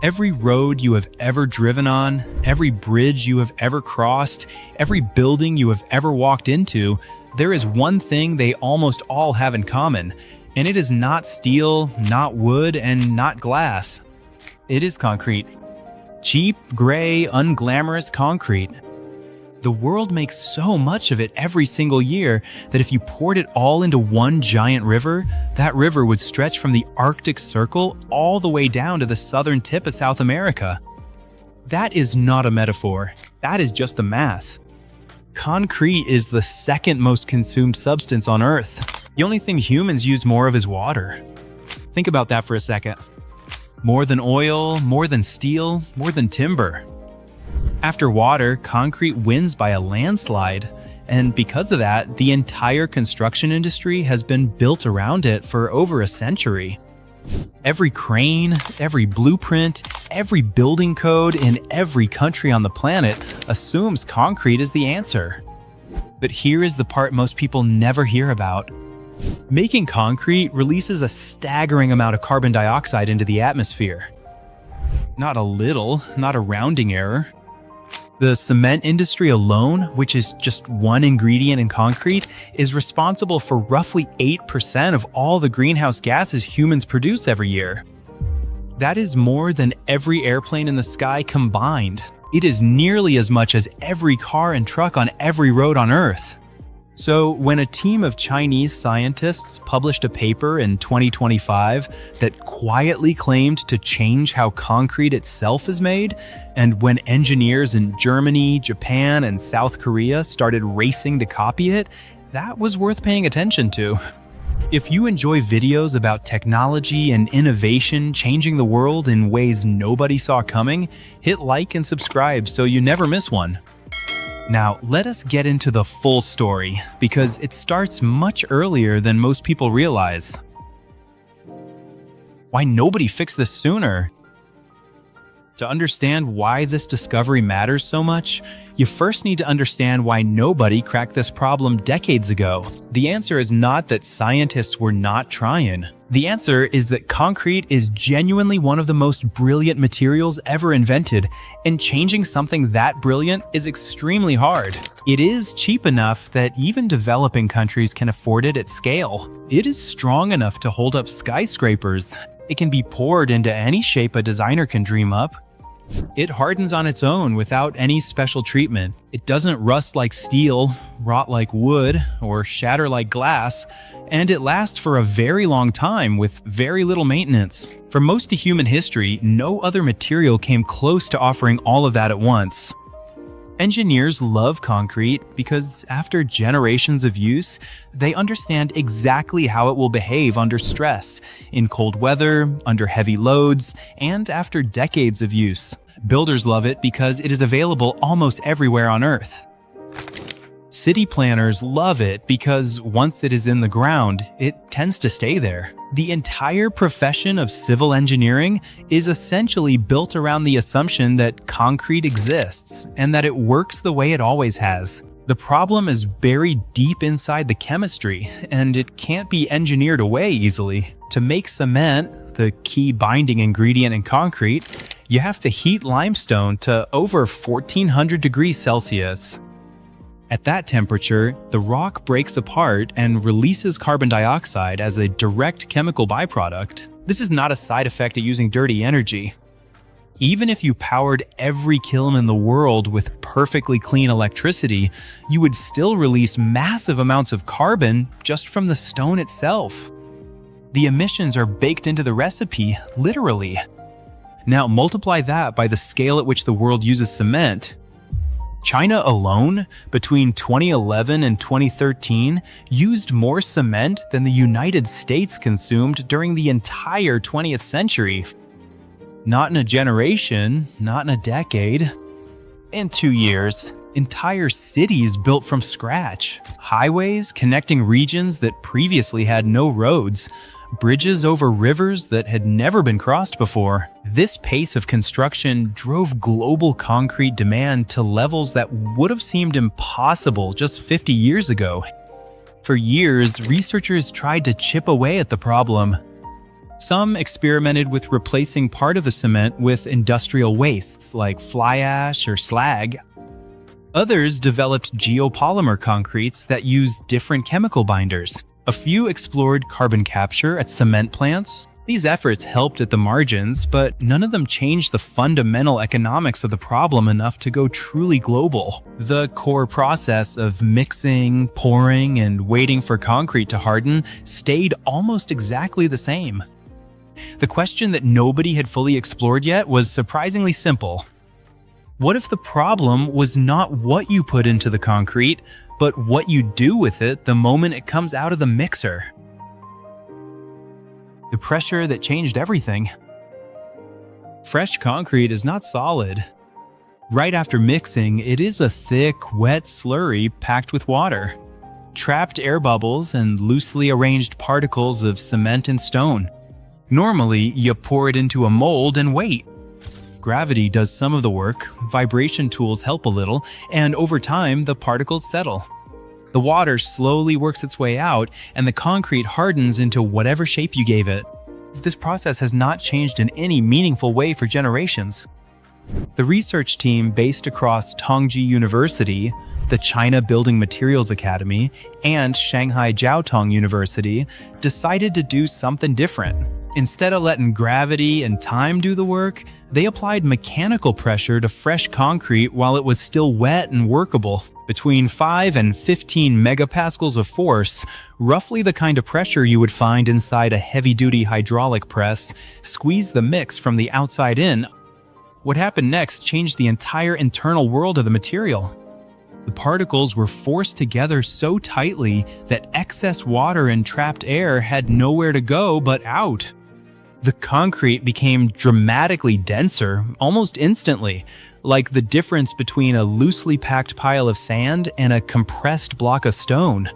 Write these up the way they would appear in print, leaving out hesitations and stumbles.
Every road you have ever driven on, every bridge you have ever crossed, every building you have ever walked into, there is one thing they almost all have in common, and it is not steel, not wood, and not glass. It is concrete. Cheap, gray, unglamorous concrete. The world makes so much of it every single year that if you poured it all into one giant river, that river would stretch from the Arctic Circle all the way down to the southern tip of South America. That is not a metaphor. That is just the math. Concrete is the second most consumed substance on Earth. The only thing humans use more of is water. Think about that for a second. More than oil, more than steel, more than timber. After water, concrete wins by a landslide, and because of that, the entire construction industry has been built around it for over a century. Every crane, every blueprint, every building code in every country on the planet assumes concrete is the answer. But here is the part most people never hear about. Making concrete releases a staggering amount of carbon dioxide into the atmosphere. Not a little, not a rounding error. The cement industry alone, which is just one ingredient in concrete, is responsible for roughly 8% of all the greenhouse gases humans produce every year. That is more than every airplane in the sky combined. It is nearly as much as every car and truck on every road on Earth. So when a team of Chinese scientists published a paper in 2025 that quietly claimed to change how concrete itself is made, and when engineers in Germany, Japan, and South Korea started racing to copy it, that was worth paying attention to. If you enjoy videos about technology and innovation changing the world in ways nobody saw coming, hit like and subscribe so you never miss one. Now, let us get into the full story, because it starts much earlier than most people realize. Why nobody fixed this sooner? To understand why this discovery matters so much, you first need to understand why nobody cracked this problem decades ago. The answer is not that scientists were not trying. The answer is that concrete is genuinely one of the most brilliant materials ever invented, and changing something that brilliant is extremely hard. It is cheap enough that even developing countries can afford it at scale. It is strong enough to hold up skyscrapers. It can be poured into any shape a designer can dream up. It hardens on its own without any special treatment. It doesn't rust like steel, rot like wood, or shatter like glass, and it lasts for a very long time with very little maintenance. For most of human history, no other material came close to offering all of that at once. Engineers love concrete because after generations of use, they understand exactly how it will behave under stress, in cold weather, under heavy loads, and after decades of use. Builders love it because it is available almost everywhere on Earth. City planners love it because once it is in the ground, it tends to stay there. The entire profession of civil engineering is essentially built around the assumption that concrete exists and that it works the way it always has. The problem is buried deep inside the chemistry, and it can't be engineered away easily. To make cement, the key binding ingredient in concrete, you have to heat limestone to over 1400 degrees Celsius. At that temperature, the rock breaks apart and releases carbon dioxide as a direct chemical byproduct. This is not a side effect of using dirty energy. Even if you powered every kiln in the world with perfectly clean electricity, you would still release massive amounts of carbon just from the stone itself. The emissions are baked into the recipe, literally. Now multiply that by the scale at which the world uses cement. China alone, between 2011 and 2013, used more cement than the United States consumed during the entire 20th century. Not in a generation, not in a decade. In 2 years, entire cities built from scratch. Highways connecting regions that previously had no roads. Bridges over rivers that had never been crossed before. This pace of construction drove global concrete demand to levels that would have seemed impossible just 50 years ago. For years, researchers tried to chip away at the problem. Some experimented with replacing part of the cement with industrial wastes like fly ash or slag. Others developed geopolymer concretes that use different chemical binders. A few explored carbon capture at cement plants. These efforts helped at the margins, but none of them changed the fundamental economics of the problem enough to go truly global. The core process of mixing, pouring, and waiting for concrete to harden stayed almost exactly the same. The question that nobody had fully explored yet was surprisingly simple. What if the problem was not what you put into the concrete, but what you do with it the moment it comes out of the mixer? The pressure that changed everything. Fresh concrete is not solid. Right after mixing, it is a thick, wet slurry packed with water, trapped air bubbles, and loosely arranged particles of cement and stone. Normally, you pour it into a mold and wait. Gravity does some of the work, vibration tools help a little, and over time, the particles settle. The water slowly works its way out, and the concrete hardens into whatever shape you gave it. This process has not changed in any meaningful way for generations. The research team based across Tongji University, the China Building Materials Academy, and Shanghai Jiao Tong University decided to do something different. Instead of letting gravity and time do the work, they applied mechanical pressure to fresh concrete while it was still wet and workable. Between 5 and 15 megapascals of force, roughly the kind of pressure you would find inside a heavy-duty hydraulic press, squeezed the mix from the outside in. What happened next changed the entire internal world of the material. The particles were forced together so tightly that excess water and trapped air had nowhere to go but out. The concrete became dramatically denser almost instantly, like the difference between a loosely packed pile of sand and a compressed block of stone.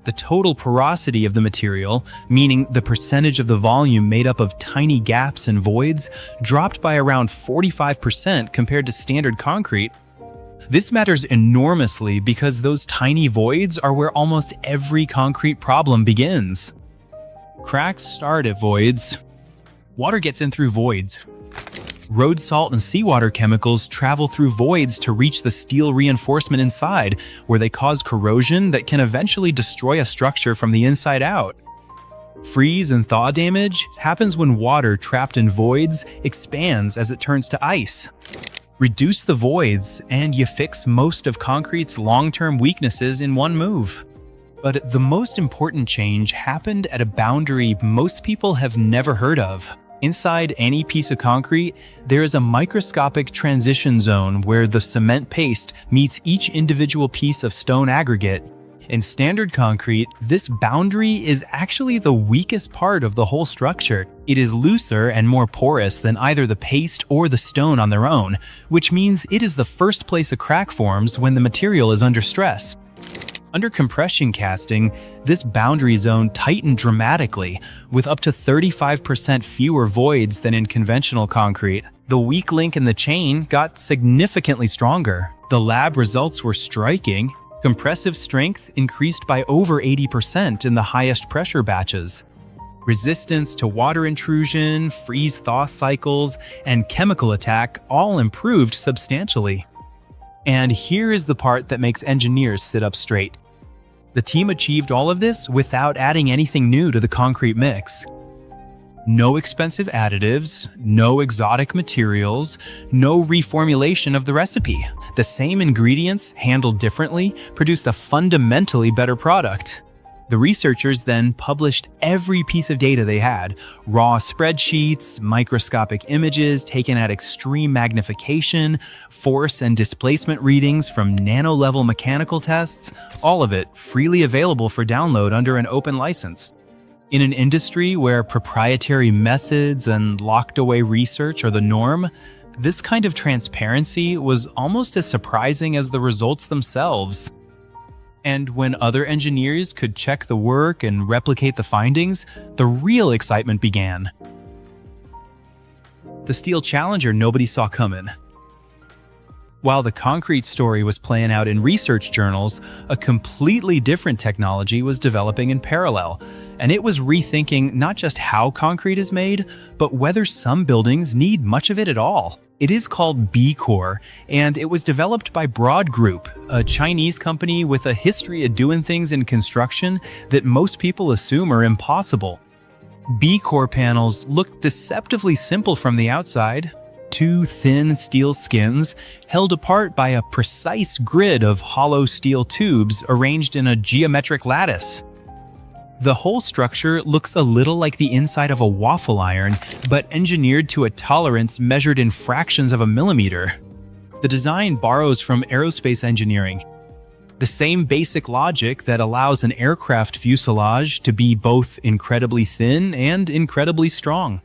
The total porosity of the material, meaning the percentage of the volume made up of tiny gaps and voids, dropped by around 45% compared to standard concrete. This matters enormously because those tiny voids are where almost every concrete problem begins. Cracks start at voids. Water gets in through voids. Road salt and seawater chemicals travel through voids to reach the steel reinforcement inside, where they cause corrosion that can eventually destroy a structure from the inside out. Freeze and thaw damage happens when water trapped in voids expands as it turns to ice. Reduce the voids, and you fix most of concrete's long-term weaknesses in one move. But the most important change happened at a boundary most people have never heard of. Inside any piece of concrete, there is a microscopic transition zone where the cement paste meets each individual piece of stone aggregate. In standard concrete, this boundary is actually the weakest part of the whole structure. It is looser and more porous than either the paste or the stone on their own, which means it is the first place a crack forms when the material is under stress. Under compression casting, this boundary zone tightened dramatically, with up to 35% fewer voids than in conventional concrete. The weak link in the chain got significantly stronger. The lab results were striking. Compressive strength increased by over 80% in the highest pressure batches. Resistance to water intrusion, freeze-thaw cycles, and chemical attack all improved substantially. And here is the part that makes engineers sit up straight. The team achieved all of this without adding anything new to the concrete mix. No expensive additives, no exotic materials, no reformulation of the recipe. The same ingredients, handled differently, produced a fundamentally better product. The researchers then published every piece of data they had: raw spreadsheets, microscopic images taken at extreme magnification, force and displacement readings from nano-level mechanical tests, all of it freely available for download under an open license. In an industry where proprietary methods and locked-away research are the norm, this kind of transparency was almost as surprising as the results themselves. And when other engineers could check the work and replicate the findings, the real excitement began. The steel challenger nobody saw coming. While the concrete story was playing out in research journals, a completely different technology was developing in parallel, and it was rethinking not just how concrete is made, but whether some buildings need much of it at all. It is called B-Core, and it was developed by Broad Group, a Chinese company with a history of doing things in construction that most people assume are impossible. B-Core panels look deceptively simple from the outside. Two thin steel skins held apart by a precise grid of hollow steel tubes arranged in a geometric lattice. The whole structure looks a little like the inside of a waffle iron, but engineered to a tolerance measured in fractions of a millimeter. The design borrows from aerospace engineering, the same basic logic that allows an aircraft fuselage to be both incredibly thin and incredibly strong.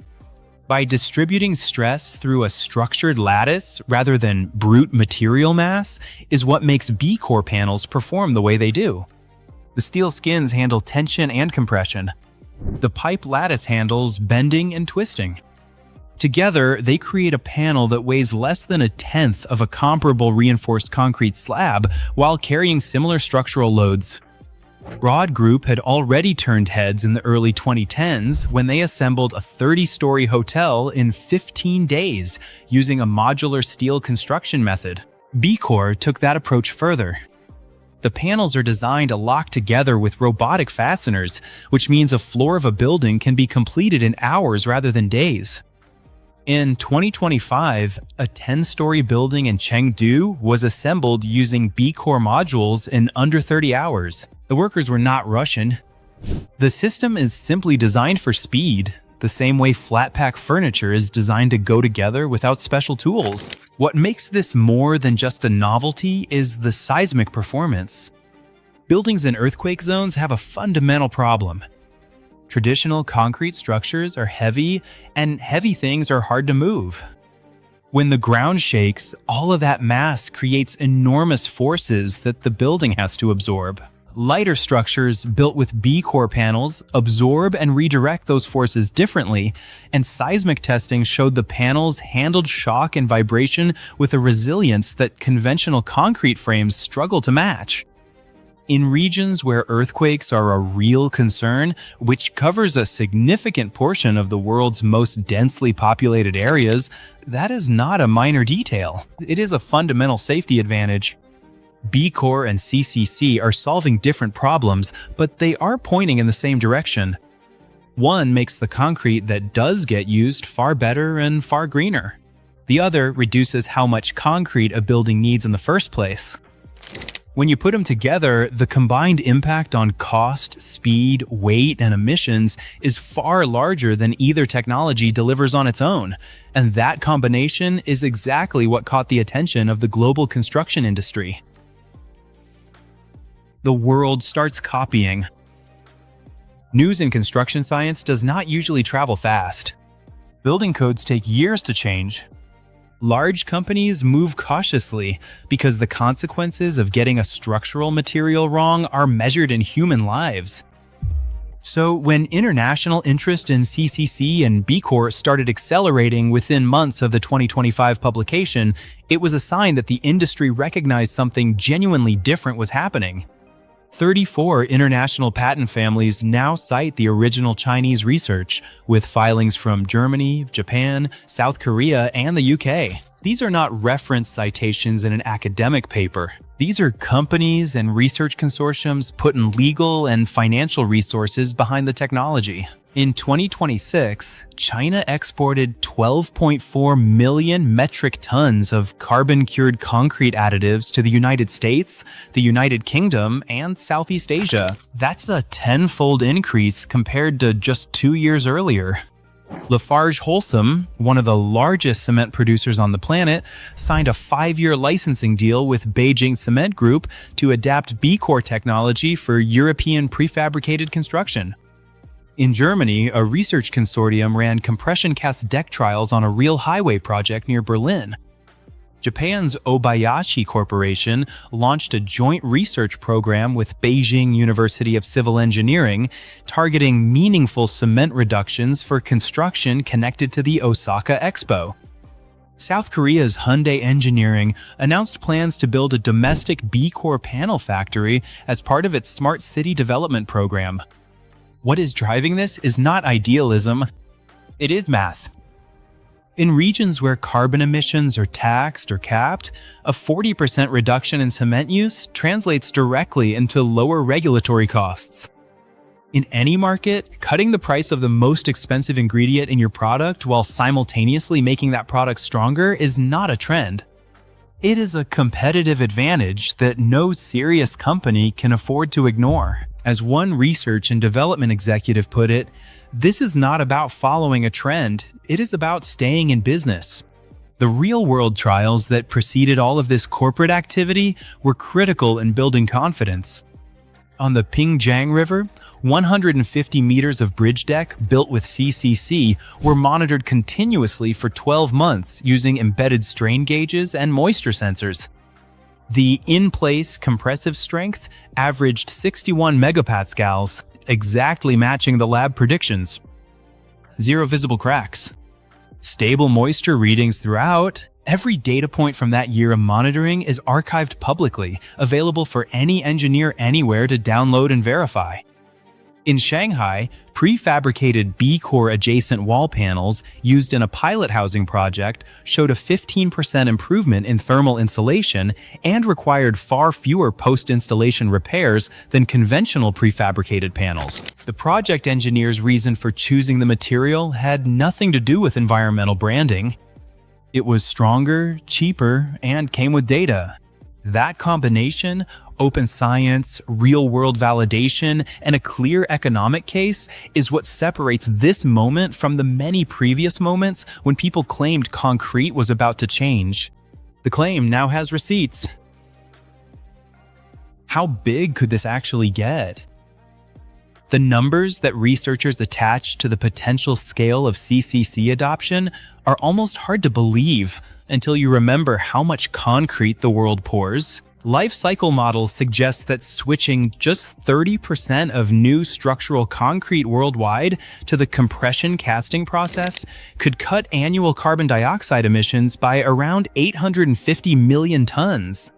By distributing stress through a structured lattice rather than brute material mass is what makes B-Core panels perform the way they do. The steel skins handle tension and compression. The pipe lattice handles bending and twisting. Together, they create a panel that weighs less than a tenth of a comparable reinforced concrete slab while carrying similar structural loads. Broad Group had already turned heads in the early 2010s when they assembled a 30-story hotel in 15 days using a modular steel construction method. B-Core took that approach further. The panels are designed to lock together with robotic fasteners, which means a floor of a building can be completed in hours rather than days. In 2025, a 10-story building in Chengdu was assembled using B-Core modules in under 30 hours. The workers were not Russian. The system is simply designed for speed, the same way flat-pack furniture is designed to go together without special tools. What makes this more than just a novelty is the seismic performance. Buildings in earthquake zones have a fundamental problem. Traditional concrete structures are heavy, and heavy things are hard to move. When the ground shakes, all of that mass creates enormous forces that the building has to absorb. Lighter structures built with B-Core panels absorb and redirect those forces differently, and seismic testing showed the panels handled shock and vibration with a resilience that conventional concrete frames struggle to match. In regions where earthquakes are a real concern, which covers a significant portion of the world's most densely populated areas, that is not a minor detail. It is a fundamental safety advantage. B-Core and CCC are solving different problems, but they are pointing in the same direction. One makes the concrete that does get used far better and far greener. The other reduces how much concrete a building needs in the first place. When you put them together, the combined impact on cost, speed, weight, and emissions is far larger than either technology delivers on its own. And that combination is exactly what caught the attention of the global construction industry. The world starts copying. News in construction science does not usually travel fast. Building codes take years to change. Large companies move cautiously because the consequences of getting a structural material wrong are measured in human lives. So when international interest in CCC and B-Core started accelerating within months of the 2025 publication, it was a sign that the industry recognized something genuinely different was happening. 34 international patent families now cite the original Chinese research, with filings from Germany, Japan, South Korea, and the UK. These are not reference citations in an academic paper. These are companies and research consortiums putting legal and financial resources behind the technology. In 2026, China exported 12.4 million metric tons of carbon-cured concrete additives to the United States, the United Kingdom, and Southeast Asia. That's a tenfold increase compared to just 2 years earlier. LafargeHolcim, one of the largest cement producers on the planet, signed a 5-year licensing deal with Beijing Cement Group to adapt B-Core technology for European prefabricated construction. In Germany, a research consortium ran compression cast deck trials on a real highway project near Berlin. Japan's Obayashi Corporation launched a joint research program with Beijing University of Civil Engineering, targeting meaningful cement reductions for construction connected to the Osaka Expo. South Korea's Hyundai Engineering announced plans to build a domestic B-Core panel factory as part of its Smart City Development Program. What is driving this is not idealism, it is math. In regions where carbon emissions are taxed or capped, a 40% reduction in cement use translates directly into lower regulatory costs. In any market, cutting the price of the most expensive ingredient in your product while simultaneously making that product stronger is not a trend. It is a competitive advantage that no serious company can afford to ignore. As one research and development executive put it, this is not about following a trend, it is about staying in business. The real-world trials that preceded all of this corporate activity were critical in building confidence. On the Pingjiang River, 150 meters of bridge deck built with CCC were monitored continuously for 12 months using embedded strain gauges and moisture sensors. The in-place compressive strength averaged 61 megapascals, exactly matching the lab predictions. Zero visible cracks. Stable moisture readings throughout. Every data point from that year of monitoring is archived publicly, available for any engineer anywhere to download and verify. In Shanghai, prefabricated B-Core adjacent wall panels used in a pilot housing project showed a 15% improvement in thermal insulation and required far fewer post-installation repairs than conventional prefabricated panels. The project engineer's reason for choosing the material had nothing to do with environmental branding. It was stronger, cheaper, and came with data. That combination, open science, real-world validation, and a clear economic case, is what separates this moment from the many previous moments when people claimed concrete was about to change. The claim now has receipts. How big could this actually get? The numbers that researchers attach to the potential scale of CCC adoption are almost hard to believe until you remember how much concrete the world pours. Life cycle models suggest that switching just 30% of new structural concrete worldwide to the compression casting process could cut annual carbon dioxide emissions by around 850 million tons.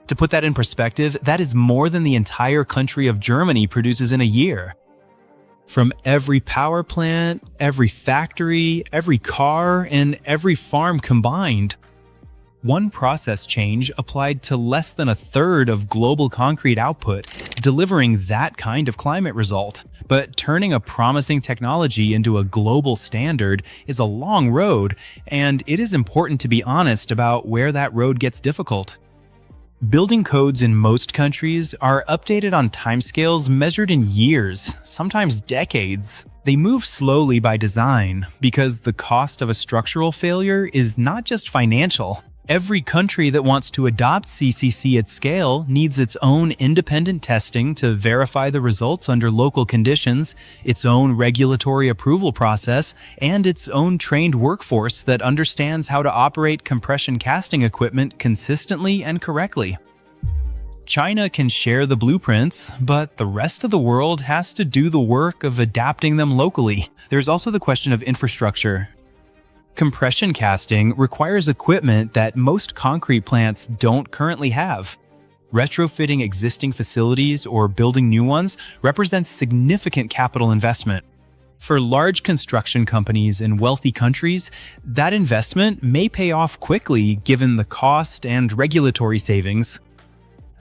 To put that in perspective, that is more than the entire country of Germany produces in a year. From every power plant, every factory, every car, and every farm combined, one process change applied to less than a third of global concrete output, delivering that kind of climate result. But turning a promising technology into a global standard is a long road, and it is important to be honest about where that road gets difficult. Building codes in most countries are updated on timescales measured in years, sometimes decades. They move slowly by design because the cost of a structural failure is not just financial. Every country that wants to adopt CCC at scale needs its own independent testing to verify the results under local conditions, its own regulatory approval process, and its own trained workforce that understands how to operate compression casting equipment consistently and correctly. China can share the blueprints, but the rest of the world has to do the work of adapting them locally. There's also the question of infrastructure. Compression casting requires equipment that most concrete plants don't currently have. Retrofitting existing facilities or building new ones represents significant capital investment. For large construction companies in wealthy countries, that investment may pay off quickly given the cost and regulatory savings.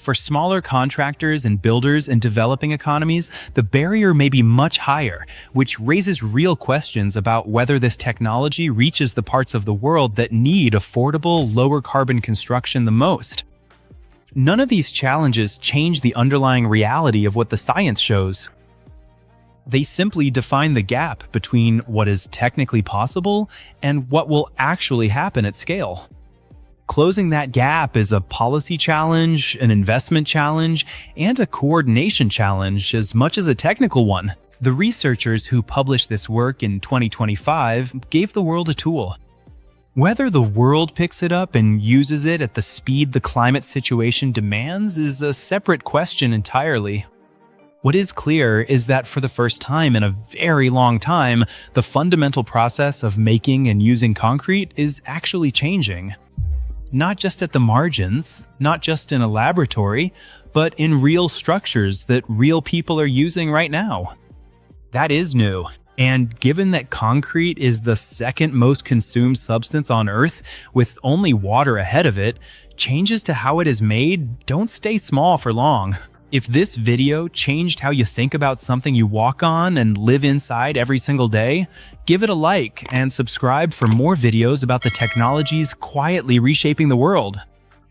For smaller contractors and builders in developing economies, the barrier may be much higher, which raises real questions about whether this technology reaches the parts of the world that need affordable, lower carbon construction the most. None of these challenges change the underlying reality of what the science shows. They simply define the gap between what is technically possible and what will actually happen at scale. Closing that gap is a policy challenge, an investment challenge, and a coordination challenge as much as a technical one. The researchers who published this work in 2025 gave the world a tool. Whether the world picks it up and uses it at the speed the climate situation demands is a separate question entirely. What is clear is that for the first time in a very long time, the fundamental process of making and using concrete is actually changing. Not just at the margins, not just in a laboratory, but in real structures that real people are using right now. That is new. And given that concrete is the second most consumed substance on Earth, with only water ahead of it, changes to how it is made don't stay small for long. If this video changed how you think about something you walk on and live inside every single day, give it a like and subscribe for more videos about the technologies quietly reshaping the world.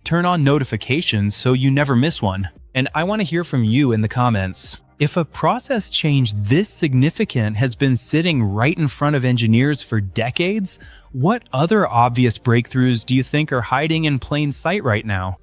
Turn on notifications so you never miss one. And I want to hear from you in the comments. If a process change this significant has been sitting right in front of engineers for decades, what other obvious breakthroughs do you think are hiding in plain sight right now?